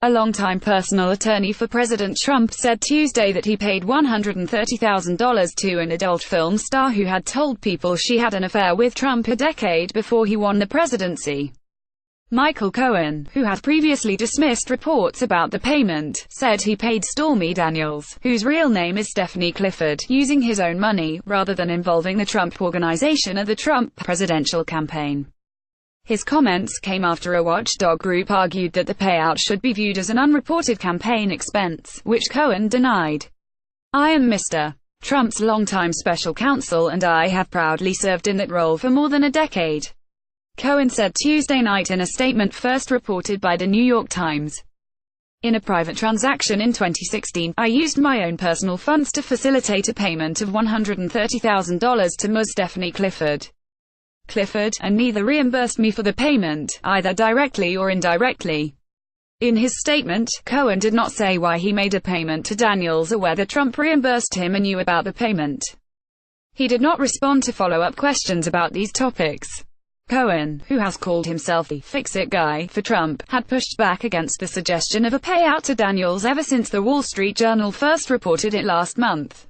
A longtime personal attorney for President Trump said Tuesday that he paid $130,000 to an adult film star who had told people she had an affair with Trump a decade before he won the presidency. Michael Cohen, who had previously dismissed reports about the payment, said he paid Stormy Daniels, whose real name is Stephanie Clifford, using his own money, rather than involving the Trump Organization or the Trump presidential campaign. His comments came after a watchdog group argued that the payout should be viewed as an unreported campaign expense, which Cohen denied. "I am Mr. Trump's longtime special counsel and I have proudly served in that role for more than a decade," Cohen said Tuesday night in a statement first reported by the New York Times. "In a private transaction in 2016, I used my own personal funds to facilitate a payment of $130,000 to Ms. Stephanie Clifford, and neither reimbursed me for the payment, either directly or indirectly." In his statement, Cohen did not say why he made a payment to Daniels or whether Trump reimbursed him or knew about the payment. He did not respond to follow-up questions about these topics. Cohen, who has called himself the "fix-it guy" for Trump, had pushed back against the suggestion of a payout to Daniels ever since the Wall Street Journal first reported it last month.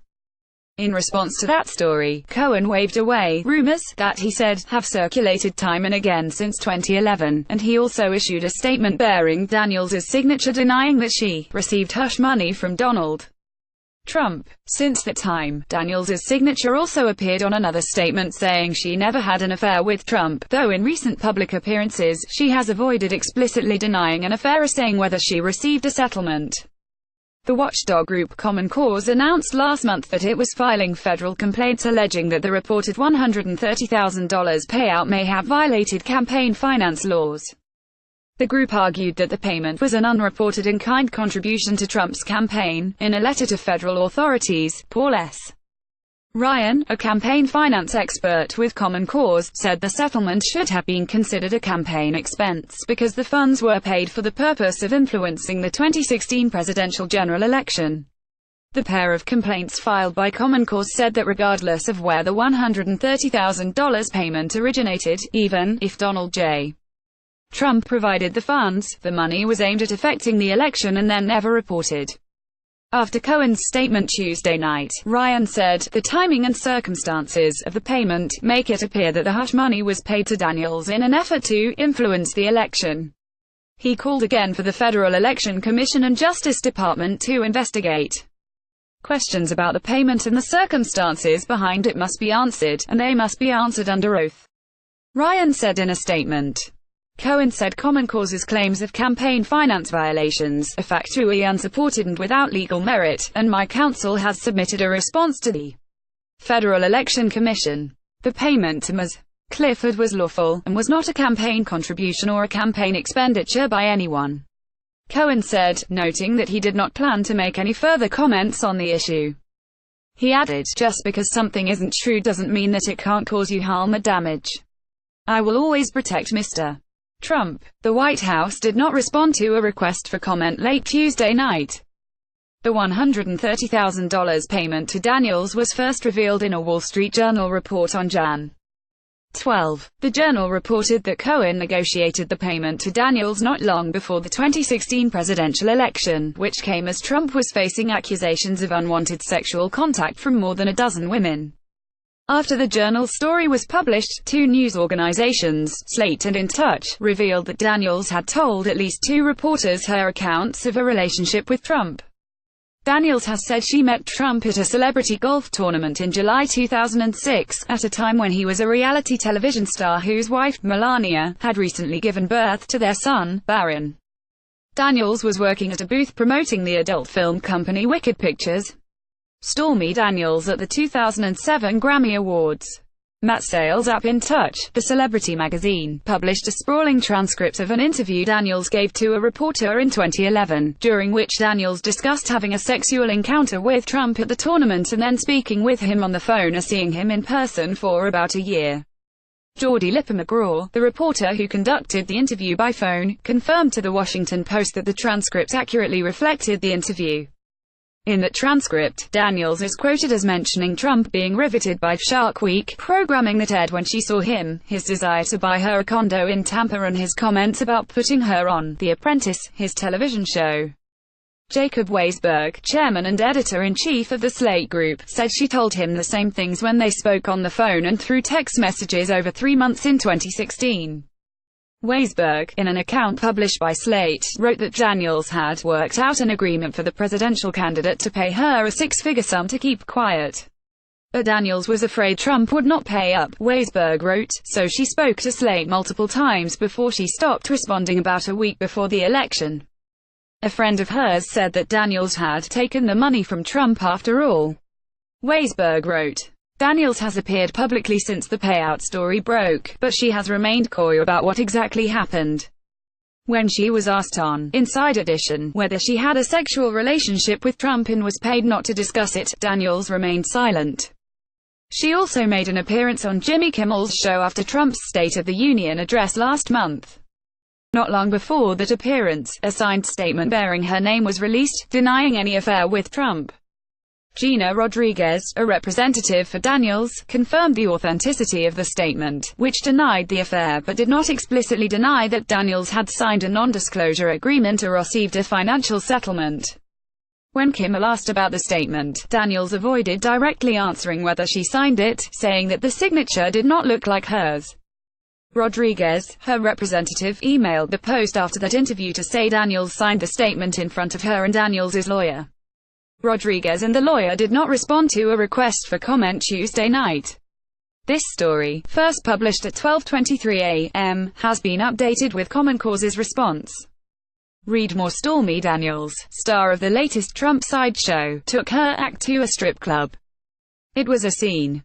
In response to that story, Cohen waved away rumors that he said have circulated time and again since 2011, and he also issued a statement bearing Daniels' signature denying that she received hush money from Donald Trump. Since that time, Daniels' signature also appeared on another statement saying she never had an affair with Trump, though in recent public appearances, she has avoided explicitly denying an affair or saying whether she received a settlement. The watchdog group Common Cause announced last month that it was filing federal complaints alleging that the reported $130,000 payout may have violated campaign finance laws. The group argued that the payment was an unreported in-kind contribution to Trump's campaign. In a letter to federal authorities, Paul S. Ryan, a campaign finance expert with Common Cause, said the settlement should have been considered a campaign expense because the funds were paid for the purpose of influencing the 2016 presidential general election. The pair of complaints filed by Common Cause said that regardless of where the $130,000 payment originated, even if Donald J. Trump provided the funds, the money was aimed at affecting the election and then never reported. After Cohen's statement Tuesday night, Ryan said, "The timing and circumstances of the payment make it appear that the hush money was paid to Daniels in an effort to influence the election." He called again for the Federal Election Commission and Justice Department to investigate. Questions about the payment and the circumstances behind it must be answered, and they must be answered under oath, Ryan said in a statement. Cohen said Common Cause's claims of campaign finance violations are factually unsupported and without legal merit, and my counsel has submitted a response to the Federal Election Commission. The payment to Ms. Clifford was lawful, and was not a campaign contribution or a campaign expenditure by anyone, Cohen said, noting that he did not plan to make any further comments on the issue. He added, "Just because something isn't true doesn't mean that it can't cause you harm or damage. I will always protect Mr. Trump." The White House did not respond to a request for comment late Tuesday night. The $130,000 payment to Daniels was first revealed in a Wall Street Journal report on Jan. 12. The Journal reported that Cohen negotiated the payment to Daniels not long before the 2016 presidential election, which came as Trump was facing accusations of unwanted sexual contact from more than a dozen women. After the Journal story was published, two news organizations, Slate and In Touch, revealed that Daniels had told at least two reporters her accounts of a relationship with Trump. Daniels has said she met Trump at a celebrity golf tournament in July 2006, at a time when he was a reality television star whose wife, Melania, had recently given birth to their son, Barron. Daniels was working at a booth promoting the adult film company Wicked Pictures. Stormy Daniels at the 2007 Grammy Awards. Matt Sales app In Touch, the celebrity magazine, published a sprawling transcript of an interview Daniels gave to a reporter in 2011, during which Daniels discussed having a sexual encounter with Trump at the tournament and then speaking with him on the phone or seeing him in person for about a year. Geordie Lipper-McGraw, the reporter who conducted the interview by phone, confirmed to The Washington Post that the transcript accurately reflected the interview. In that transcript, Daniels is quoted as mentioning Trump being riveted by Shark Week programming that aired when she saw him, his desire to buy her a condo in Tampa, and his comments about putting her on The Apprentice, his television show. Jacob Weisberg, chairman and editor-in-chief of the Slate Group, said she told him the same things when they spoke on the phone and through text messages over 3 months in 2016. Weisberg, in an account published by Slate, wrote that Daniels had worked out an agreement for the presidential candidate to pay her a six-figure sum to keep quiet. But Daniels was afraid Trump would not pay up, Weisberg wrote, so she spoke to Slate multiple times before she stopped responding about a week before the election. A friend of hers said that Daniels had taken the money from Trump after all. Weisberg wrote, Daniels has appeared publicly since the payout story broke, but she has remained coy about what exactly happened. When she was asked on Inside Edition whether she had a sexual relationship with Trump and was paid not to discuss it, Daniels remained silent. She also made an appearance on Jimmy Kimmel's show after Trump's State of the Union address last month. Not long before that appearance, a signed statement bearing her name was released, denying any affair with Trump. Gina Rodriguez, a representative for Daniels, confirmed the authenticity of the statement, which denied the affair but did not explicitly deny that Daniels had signed a non-disclosure agreement or received a financial settlement. When Kimmel asked about the statement, Daniels avoided directly answering whether she signed it, saying that the signature did not look like hers. Rodriguez, her representative, emailed the Post after that interview to say Daniels signed the statement in front of her and Daniels' lawyer. Rodriguez and the lawyer did not respond to a request for comment Tuesday night. This story, first published at 12:23 a.m., has been updated with Common Caus's response. Read more. Stormy Daniels, star of the latest Trump sideshow, took her act to a strip club. It was a scene.